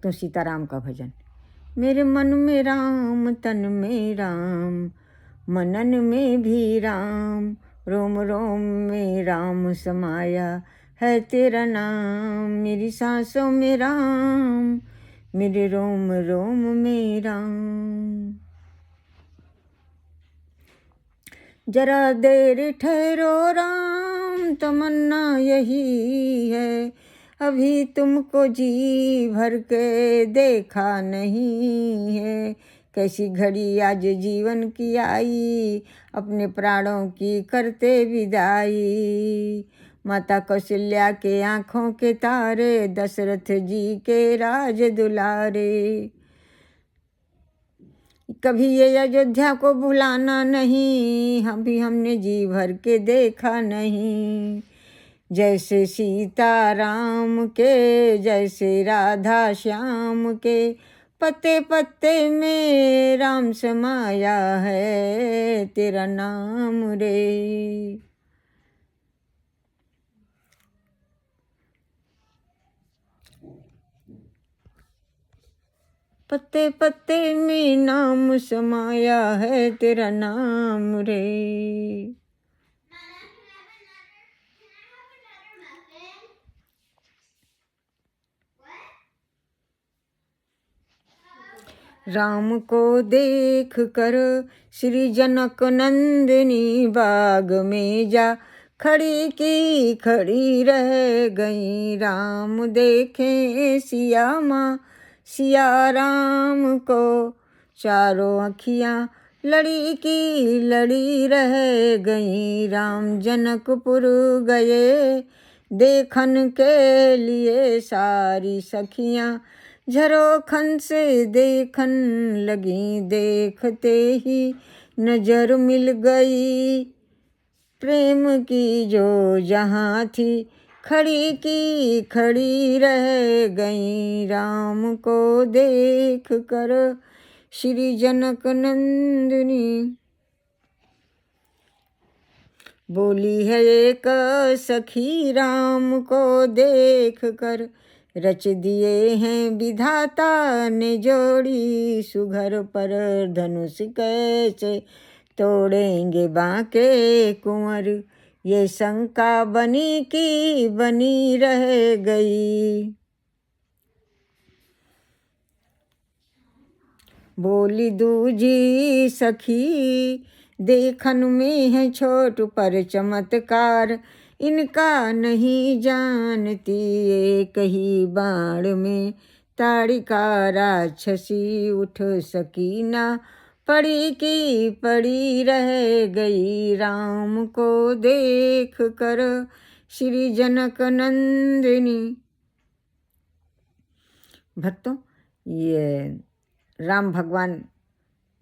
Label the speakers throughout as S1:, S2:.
S1: तो सीताराम का भजन। मेरे मन में राम, तन में राम, मनन में भी राम, रोम रोम में राम समाया है तेरा नाम। मेरी सांसों में राम, मेरे रोम रोम में राम। जरा देर ठहरो राम, तमन्ना यही है, अभी तुमको जी भर के देखा नहीं है। कैसी घड़ी आज जीवन की आई, अपने प्राणों की करते विदाई। माता कौशल्या के आँखों के तारे, दशरथ जी के राज दुलारे। कभी ये अयोध्या को भुलाना नहीं, हमने जी भर के देखा नहीं। जैसे सीता राम के, जैसे राधा श्याम के, पत्ते पत्ते में राम समाया है तेरा नाम रे। पत्ते पत्ते में नाम समाया है तेरा नाम रे। राम को देख कर श्री जनक नंदिनी बाग में जा खड़ी की खड़ी रह गई। राम देखे सिया माँ, सिया राम को, चारों अखियाँ लड़ी की लड़ी रह गई। राम जनकपुर गए देखन के लिए, सारी सखियाँ झरोखन से देखन लगी। देखते ही नजर मिल गई प्रेम की जो जहाँ थी, खड़ी की खड़ी रह गई। राम को देख कर श्री जनक नंदिनी बोली है एक सखी, राम को देख कर रच दिए हैं विधाता ने जोड़ी। सुघर पर धनुष कैसे तोड़ेंगे बांके कुंवर, ये शंका बनी की बनी रह गई। बोली दूजी सखी, देखन में है छोट पर चमत्कार, इनका नहीं जानती एक ही बाण में ताड़िका राक्षसी उठ सकी ना, पड़ी की पड़ी रह गई। राम को देख कर श्री जनक नंदिनी। भक्तों, ये राम भगवान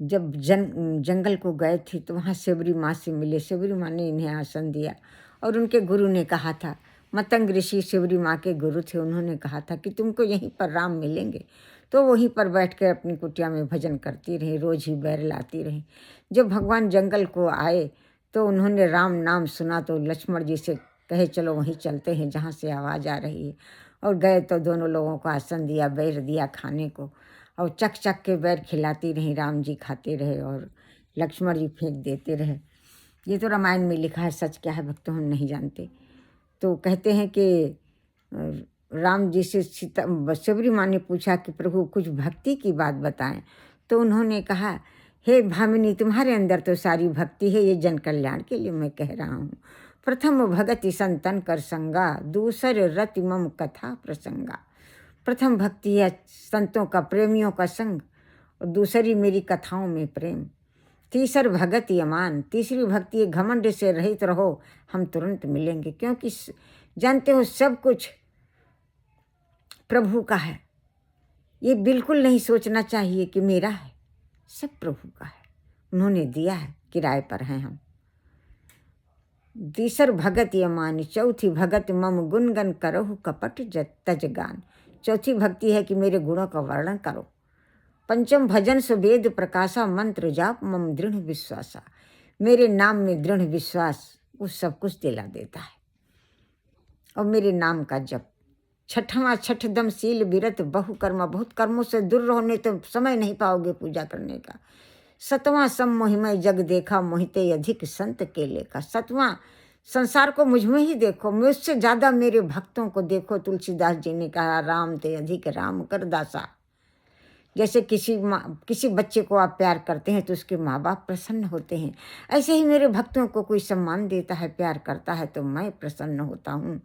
S1: जब जंगल को गए थे तो वहाँ शबरी माँ से मिले। शबरी माँ ने इन्हें आसन दिया और उनके गुरु ने कहा था, मतंग ऋषि शबरी माँ के गुरु थे, उन्होंने कहा था कि तुमको यहीं पर राम मिलेंगे। तो वहीं पर बैठ कर अपनी कुटिया में भजन करती रही, रोज़ ही बैर लाती रही। जब भगवान जंगल को आए तो उन्होंने राम नाम सुना तो लक्ष्मण जी से कहे चलो वहीं चलते हैं जहाँ से आवाज़ आ रही है। और गए तो दोनों लोगों को आसन दिया, बैर दिया खाने को, और चक चक के बैर खिलाती रही। राम जी खाते रहे और लक्ष्मण जी फेंक देते रहे। ये तो रामायण में लिखा है, सच क्या है भक्तों हम नहीं जानते। तो कहते हैं कि राम जी से शबरी माँ ने पूछा कि प्रभु कुछ भक्ति की बात बताएं। तो उन्होंने कहा, हे भामिनी, तुम्हारे अंदर तो सारी भक्ति है, ये जन कल्याण के लिए मैं कह रहा हूँ। प्रथम भगति संतन कर संगा, दूसर रति मम कथा प्रसंगा। प्रथम भक्ति है संतों का, प्रेमियों का संग, और दूसरी मेरी कथाओं में प्रेम। तीसर भगति अमान, तीसरी भक्ति घमंड से रहित रहो, हम तुरंत मिलेंगे। क्योंकि जानते हो सब कुछ प्रभु का है, ये बिल्कुल नहीं सोचना चाहिए कि मेरा है, सब प्रभु का है, उन्होंने दिया है, किराए पर हैं हम। तीसर भगत यमान, चौथी भगत मम गुणगन करहु कपट तजगान। चौथी भक्ति है कि मेरे गुणों का वर्णन करो। पंचम भजन सुवेद प्रकाशा, मंत्र जाप मम दृढ़ विश्वासा। मेरे नाम में दृढ़ विश्वास वो सब कुछ दिला देता है। और मेरे नाम का जप, छठवां छठ दमशील विरत बहुकर्मा, बहुत कर्मों से दूर रहो नहीं तो समय नहीं पाओगे पूजा करने का। सतवां सम मोहिमय जग देखा, मोहिते अधिक संत केले का। सतवां संसार को मुझ में ही देखो, मुझसे ज़्यादा मेरे भक्तों को देखो। तुलसीदास जी ने कहा, राम ते अधिक राम कर दासा। जैसे किसी बच्चे को आप प्यार करते हैं तो उसके माँ बाप प्रसन्न होते हैं, ऐसे ही मेरे भक्तों को कोई सम्मान देता है, प्यार करता है तो मैं प्रसन्न होता हूँ।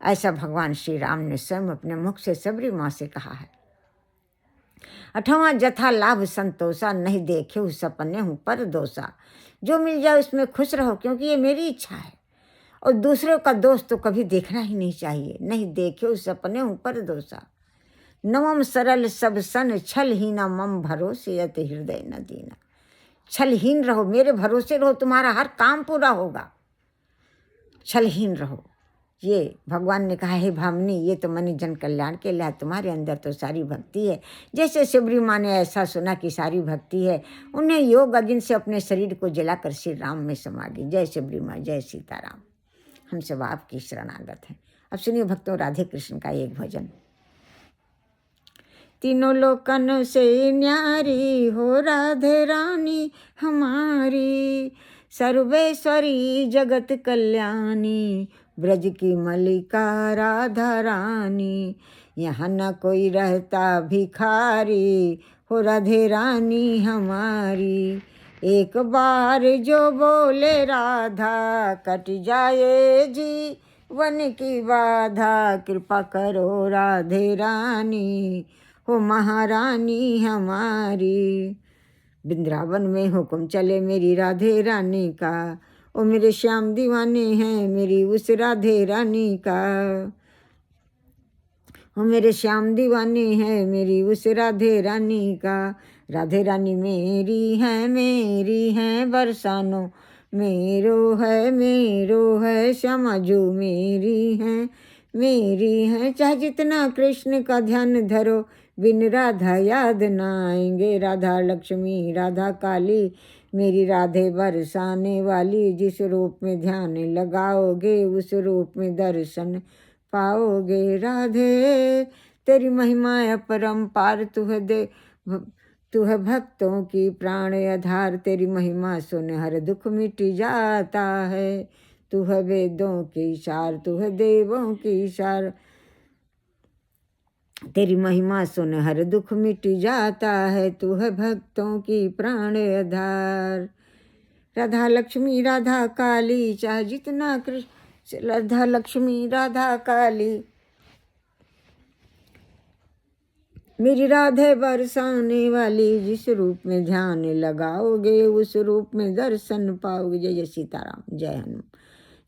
S1: ऐसा भगवान श्री राम ने स्वयं अपने मुख से सबरी माँ से कहा है। 8वां जथा लाभ संतोषा, नहीं देखे उस सपने हूँ पर दोषा। जो मिल जाए उसमें खुश रहो, क्योंकि ये मेरी इच्छा है, और दूसरों का दोष तो कभी देखना ही नहीं चाहिए। नहीं देखे उस सपने हूँ पर दोषा। 9वां सरल सब सन, छलहीना मम भरोसे यत हृदय न दीना। छलहीन रहो, मेरे भरोसे रहो, तुम्हारा हर काम पूरा होगा। छलहीन रहो। ये भगवान ने कहा, हे भामिनी, ये तो मनी जन कल्याण के लिए, तुम्हारे अंदर तो सारी भक्ति है। जैसे शिवरी माँ ने ऐसा सुना कि सारी भक्ति है, उन्हें योग अग्नि से अपने शरीर को जलाकर श्री राम में समा गई। जय शिवरी माँ, जय सीताराम। हम सब आपकी शरणागत हैं। अब सुनिए भक्तों, राधे कृष्ण का एक भजन। तीनों लोकन से न्यारी हो राधे रानी हमारी, सर्वेश्वरी जगत कल्याणी, ब्रज की मलिका राधा रानी। यहाँ न कोई रहता भिखारी, हो राधे रानी हमारी। एक बार जो बोले राधा, कट जाए जीवन की बाधा। कृपा करो राधे रानी, हो महारानी हमारी। वृंदावन में हुक्म चले मेरी राधे रानी का, ओ मेरे श्याम दीवाने हैं मेरी उस राधे रानी का। ओ मेरे श्याम दीवाने हैं मेरी उस राधे रानी का। राधे रानी मेरी है बरसानो, मेरो है श्यामा जो मेरी है। चाहे जितना कृष्ण का ध्यान धरो, बिन राधा याद ना आएंगे। राधा लक्ष्मी राधा काली, मेरी राधे बरसाने वाली। जिस रूप में ध्यान लगाओगे, उस रूप में दर्शन पाओगे। राधे तेरी महिमा अपरंपार, तू है भक्तों की प्राण आधार। तेरी महिमा सुन हर दुख मिट जाता है। तू है वेदों की सार, तू है देवों की सार। तेरी महिमा सुन हर दुख मिट जाता है। तू है भक्तों की प्राण आधार। राधा लक्ष्मी राधा काली, चाहे जितना कृष्ण। राधा लक्ष्मी राधा काली, मेरी राधे बरसाने वाली। जिस रूप में ध्यान लगाओगे, उस रूप में दर्शन पाओगे। जय जय सीताराम, जय हनुमान,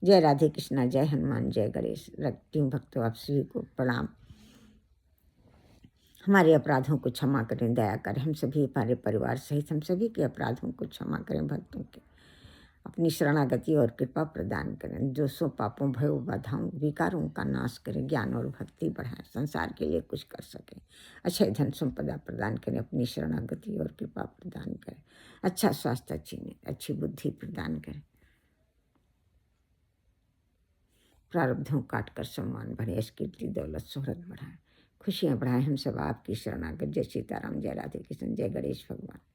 S1: जय राधे कृष्णा, जय हनुमान, जय गणेश। रखती हूँ भक्तों आप सभी को प्रणाम। हमारे अपराधों को क्षमा करें, दया करें। हम सभी, हमारे परिवार सहित हम सभी के अपराधों को क्षमा करें। भक्तों के अपनी शरणागति और कृपा प्रदान करें। दोषों पापों भयों बाधाओं विकारों का नाश करें। ज्ञान और भक्ति बढ़ाएं, संसार के लिए कुछ कर सकें। अच्छे धन संपदा प्रदान करें, अपनी शरणागति और कृपा प्रदान करें। अच्छा स्वास्थ्य, अच्छी बुद्धि प्रदान करें। प्रारब्धों काट कर सम्मान बढ़े, यश कीर्ति दौलत शोहरत बढ़ाएं, खुशियाँ बढ़ाएं। हम सब आपकी शरणागत। जय सीताराम, जय राधे कृष्ण, जय गणेश भगवान।